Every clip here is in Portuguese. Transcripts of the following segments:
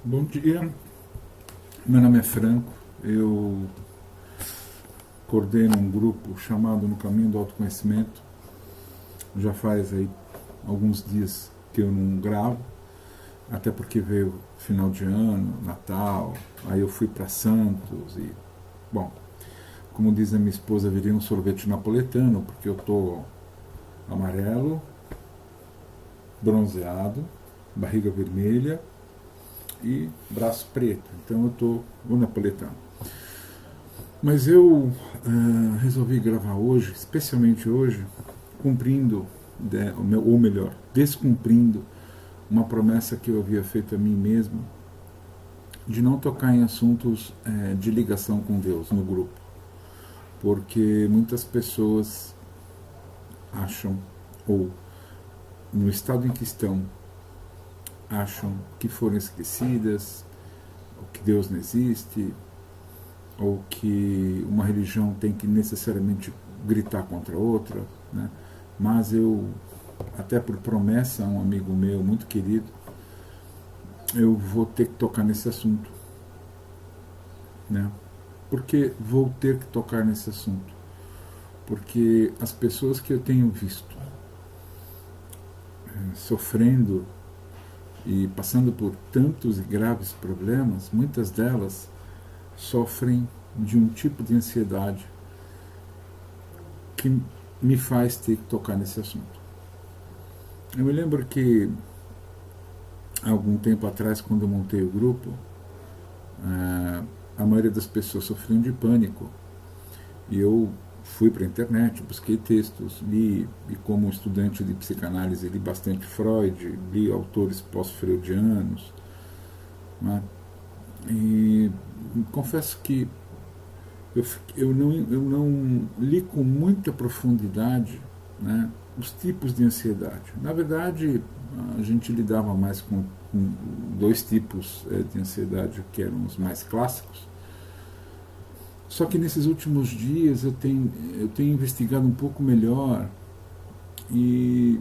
Bom dia, meu nome é Franco, eu coordeno um grupo chamado No Caminho do Autoconhecimento. Já faz aí alguns dias que eu não gravo, até porque veio final de ano, Natal, aí eu fui para Santos e, bom, como diz a minha esposa, virei um sorvete napoletano, porque eu tô amarelo, bronzeado, barriga vermelha e braço preto, então eu tô o napoletano. Mas eu resolvi gravar hoje, especialmente hoje, cumprindo, ou melhor, descumprindo uma promessa que eu havia feito a mim mesmo de não tocar em assuntos de ligação com Deus no grupo. Porque muitas pessoas acham, ou no estado em que estão, acham que foram esquecidas, ou que Deus não existe, ou que uma religião tem que necessariamente gritar contra outra, né? Mas eu, até por promessa a um amigo meu muito querido, eu vou ter que tocar nesse assunto, né? Por que vou ter que tocar nesse assunto? Porque as pessoas que eu tenho visto sofrendo e passando por tantos e graves problemas, muitas delas sofrem de um tipo de ansiedade que me faz ter que tocar nesse assunto. Eu me lembro que há algum tempo atrás, quando eu montei o grupo, a maioria das pessoas sofriam de pânico. E eu fui para a internet, busquei textos, li, e como estudante de psicanálise, li bastante Freud, li autores pós-freudianos, né? E confesso que eu não li com muita profundidade, né, os tipos de ansiedade. Na verdade, a gente lidava mais com dois tipos de ansiedade, que eram os mais clássicos. Só que nesses últimos dias eu tenho investigado um pouco melhor e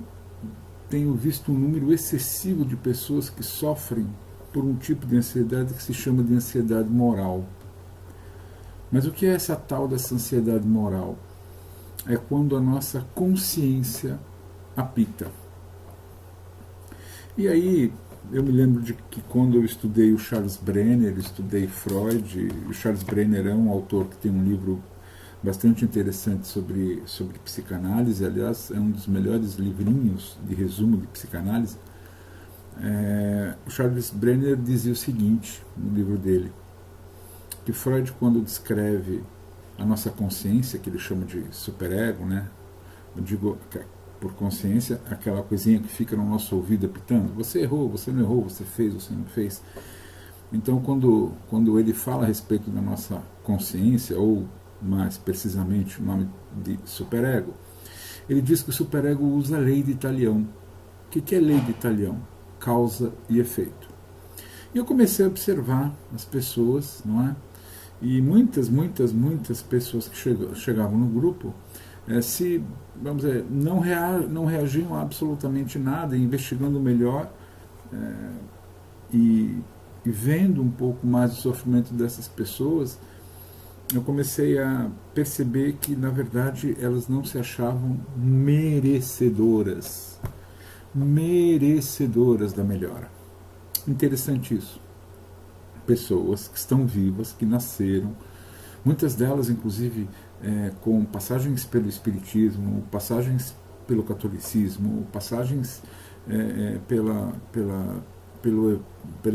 tenho visto um número excessivo de pessoas que sofrem por um tipo de ansiedade que se chama de ansiedade moral. Mas o que é essa tal dessa ansiedade moral? É quando a nossa consciência apita. E aí eu me lembro de que quando eu estudei o Charles Brenner, estudei Freud, o Charles Brenner é um autor que tem um livro bastante interessante sobre psicanálise, aliás, é um dos melhores livrinhos de resumo de psicanálise. O Charles Brenner dizia o seguinte no livro dele, que Freud, quando descreve a nossa consciência, que ele chama de superego, né? Eu digo por consciência, aquela coisinha que fica no nosso ouvido apitando, você errou, você não errou, você fez, você não fez. Então, quando ele fala a respeito da nossa consciência, ou mais precisamente o nome de superego, ele diz que o superego usa a lei de Talião. O que é lei de Talião? Causa e efeito. E eu comecei a observar as pessoas, não é? E muitas pessoas que chegavam no grupo, vamos dizer, não reagiam a absolutamente nada, investigando melhor e vendo um pouco mais o sofrimento dessas pessoas, eu comecei a perceber que, na verdade, elas não se achavam merecedoras da melhora. Interessante isso. Pessoas que estão vivas, que nasceram, muitas delas inclusive com passagens pelo espiritismo, passagens pelo catolicismo, passagens pela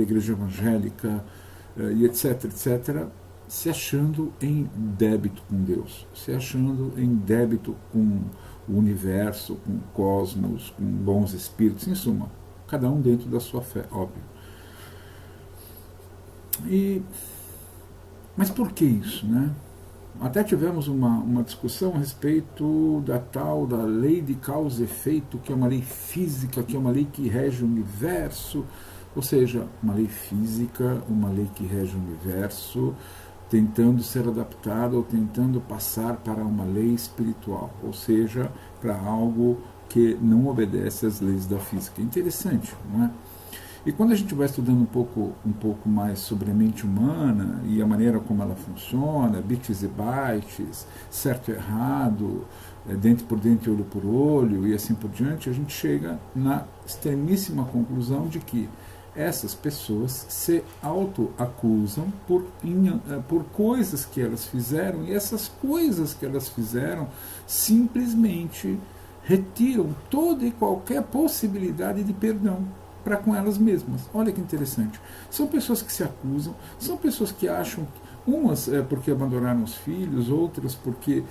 igreja evangélica, e etc, se achando em débito com Deus, se achando em débito com o universo, com o cosmos, com bons espíritos, em suma, cada um dentro da sua fé, óbvio. Mas por que isso, né? Até tivemos uma discussão a respeito da tal da lei de causa e efeito, que é uma lei física, que é uma lei que rege o universo, ou seja, uma lei física, uma lei que rege o universo, tentando ser adaptada ou tentando passar para uma lei espiritual, ou seja, para algo que não obedece às leis da física. Interessante, não é? E quando a gente vai estudando um pouco mais sobre a mente humana e a maneira como ela funciona, bits e bytes, certo e errado, dente por dente, olho por olho e assim por diante, a gente chega na extremíssima conclusão de que essas pessoas se autoacusam por coisas que elas fizeram, e essas coisas que elas fizeram simplesmente retiram toda e qualquer possibilidade de perdão para com elas mesmas. Olha que interessante. São pessoas que se acusam, são pessoas que acham, umas porque abandonaram os filhos, outras porque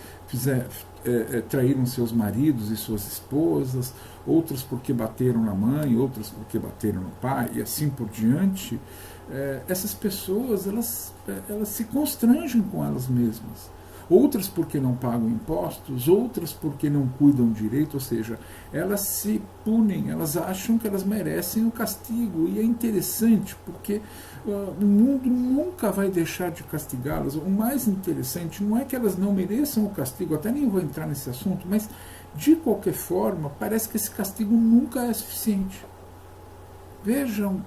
traíram seus maridos e suas esposas, outras porque bateram na mãe, outras porque bateram no pai, e assim por diante. Essas pessoas, elas se constrangem com elas mesmas. Outras porque não pagam impostos, outras porque não cuidam direito, ou seja, elas se punem, elas acham que elas merecem o castigo. E é interessante porque o mundo nunca vai deixar de castigá-las. O mais interessante não é que elas não mereçam o castigo, até nem vou entrar nesse assunto, mas de qualquer forma, parece que esse castigo nunca é suficiente. Vejam,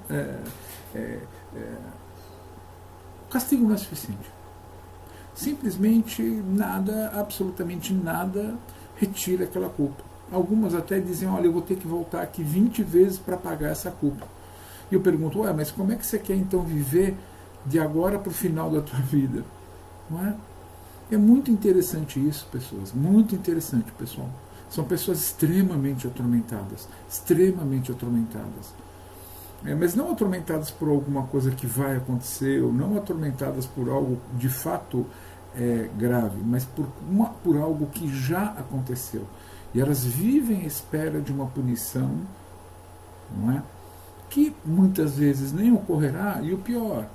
o castigo não é suficiente. Simplesmente nada, absolutamente nada, retira aquela culpa. Algumas até dizem, olha, eu vou ter que voltar aqui 20 vezes para pagar essa culpa. E eu pergunto, ué, mas como é que você quer então viver de agora para o final da tua vida? Não é? É muito interessante isso, pessoas, muito interessante, pessoal. São pessoas extremamente atormentadas, mas não atormentadas por alguma coisa que vai acontecer, ou não atormentadas por algo de fato grave, mas por algo que já aconteceu. E elas vivem à espera de uma punição, não é? Que muitas vezes nem ocorrerá, e o pior,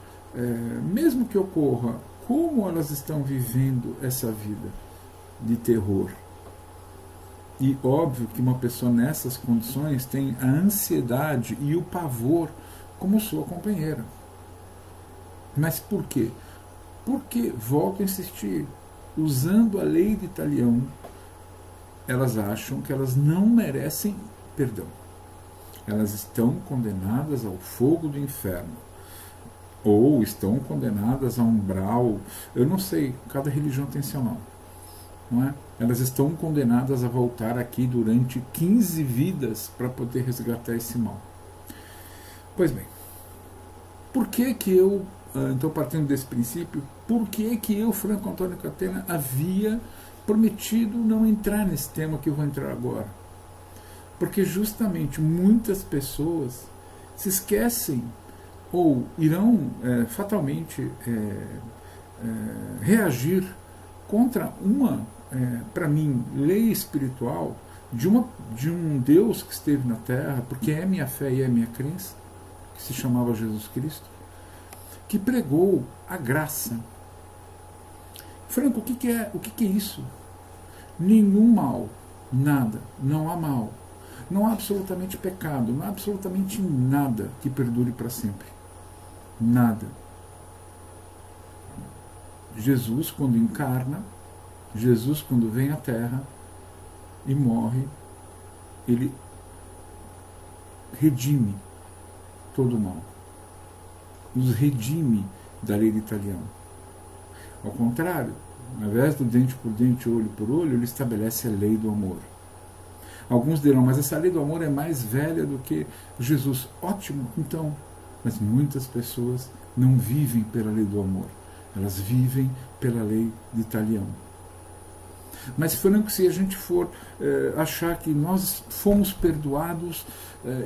mesmo que ocorra, como elas estão vivendo essa vida de terror? E óbvio que uma pessoa nessas condições tem a ansiedade e o pavor como sua companheira. Mas por quê? Porque, volto a insistir, usando a lei de Talião, elas acham que elas não merecem perdão. Elas estão condenadas ao fogo do inferno. Ou estão condenadas a um umbral. Eu não sei, cada religião tem seu nome. Não é? Elas estão condenadas a voltar aqui durante 15 vidas para poder resgatar esse mal. Pois bem, por que eu, então partindo desse princípio, por que eu, Franco Antônio Catena, havia prometido não entrar nesse tema que eu vou entrar agora? Porque justamente muitas pessoas se esquecem ou irão fatalmente reagir contra uma, para mim, lei espiritual de um Deus que esteve na Terra, porque é minha fé e é minha crença, que se chamava Jesus Cristo, que pregou a graça. Franco, o que é isso? Nenhum mal, nada, não há mal, não há absolutamente pecado, não há absolutamente nada que perdure para sempre. Nada. Jesus, quando encarna, Jesus, quando vem à Terra e morre, ele redime todo o mal. Nos redime da lei de Talião. Ao contrário, ao invés do dente por dente, olho por olho, ele estabelece a lei do amor. Alguns dirão, mas essa lei do amor é mais velha do que Jesus. Ótimo, então. Mas muitas pessoas não vivem pela lei do amor. Elas vivem pela lei de Talião. Mas, Franco, se a gente for achar que nós fomos perdoados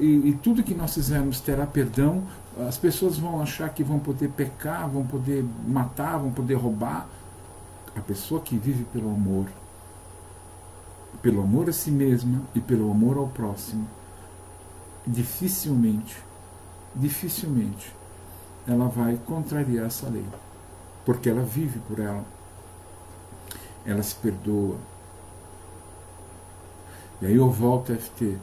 e tudo que nós fizermos terá perdão, as pessoas vão achar que vão poder pecar, vão poder matar, vão poder roubar. A pessoa que vive pelo amor a si mesma e pelo amor ao próximo, dificilmente ela vai contrariar essa lei, porque ela vive por ela. Ela se perdoa. E aí eu volto a FT.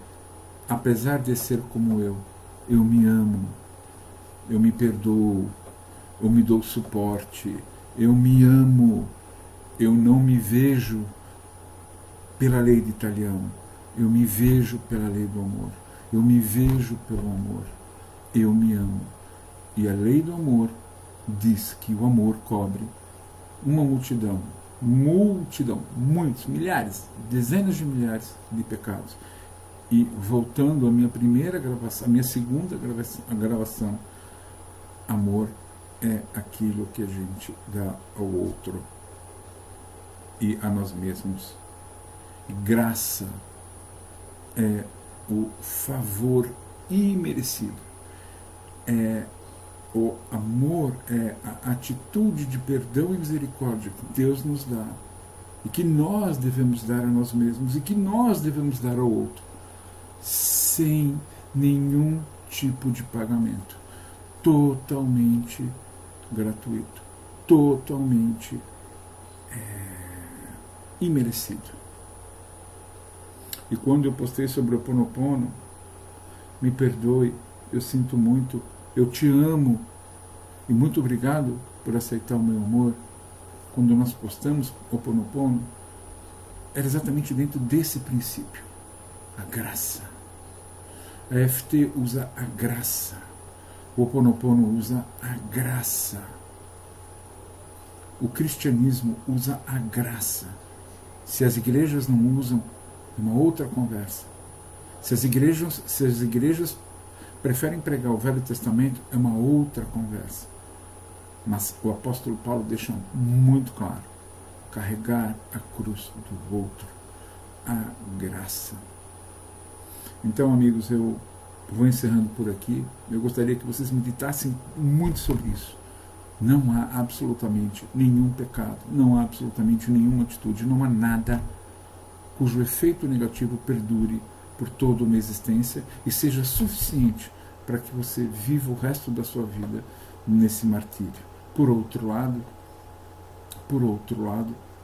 Apesar de ser como eu me amo, eu me perdoo, eu me dou suporte, eu me amo, eu não me vejo pela lei de Talião, eu me vejo pela lei do amor, eu me vejo pelo amor. eu me amo. E a lei do amor diz que o amor cobre uma multidão, muitos, milhares, dezenas de milhares de pecados. E voltando à minha primeira gravação, a minha segunda gravação, amor é aquilo que a gente dá ao outro e a nós mesmos. E graça é o favor imerecido. O amor é a atitude de perdão e misericórdia que Deus nos dá e que nós devemos dar a nós mesmos e que nós devemos dar ao outro, sem nenhum tipo de pagamento, totalmente gratuito, totalmente imerecido. E quando eu postei sobre o Ho Oponopono, me perdoe, eu sinto muito, eu te amo e muito obrigado por aceitar o meu amor. Quando nós postamos o Ho Oponopono, era exatamente dentro desse princípio, a graça. A EFT usa a graça, o Ho Oponopono usa a graça, o cristianismo usa a graça. Se as igrejas não usam, é uma outra conversa. Se as igrejas preferem pregar o Velho Testamento, é uma outra conversa. Mas o apóstolo Paulo deixa muito claro: carregar a cruz do outro, a graça. Então, amigos, eu vou encerrando por aqui. Eu gostaria que vocês meditassem muito sobre isso. Não há absolutamente nenhum pecado, não há absolutamente nenhuma atitude, não há nada cujo efeito negativo perdure por toda uma existência e seja suficiente para que você viva o resto da sua vida nesse martírio. Por outro lado,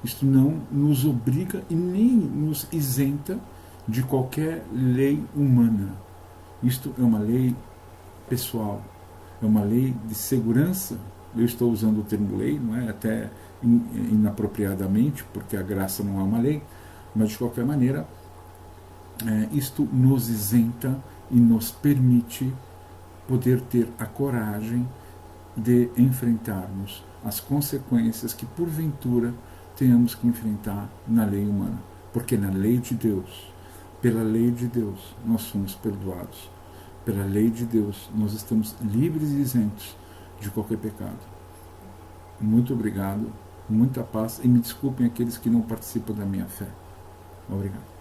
isto não nos obriga e nem nos isenta de qualquer lei humana. Isto é uma lei pessoal, é uma lei de segurança. Eu estou usando o termo lei, não é até inapropriadamente, porque a graça não é uma lei, mas de qualquer maneira, isto nos isenta e nos permite poder ter a coragem de enfrentarmos as consequências que porventura tenhamos que enfrentar na lei humana. Porque na lei de Deus, pela lei de Deus, nós somos perdoados. Pela lei de Deus, nós estamos livres e isentos de qualquer pecado. Muito obrigado, muita paz, e me desculpem aqueles que não participam da minha fé. Obrigado.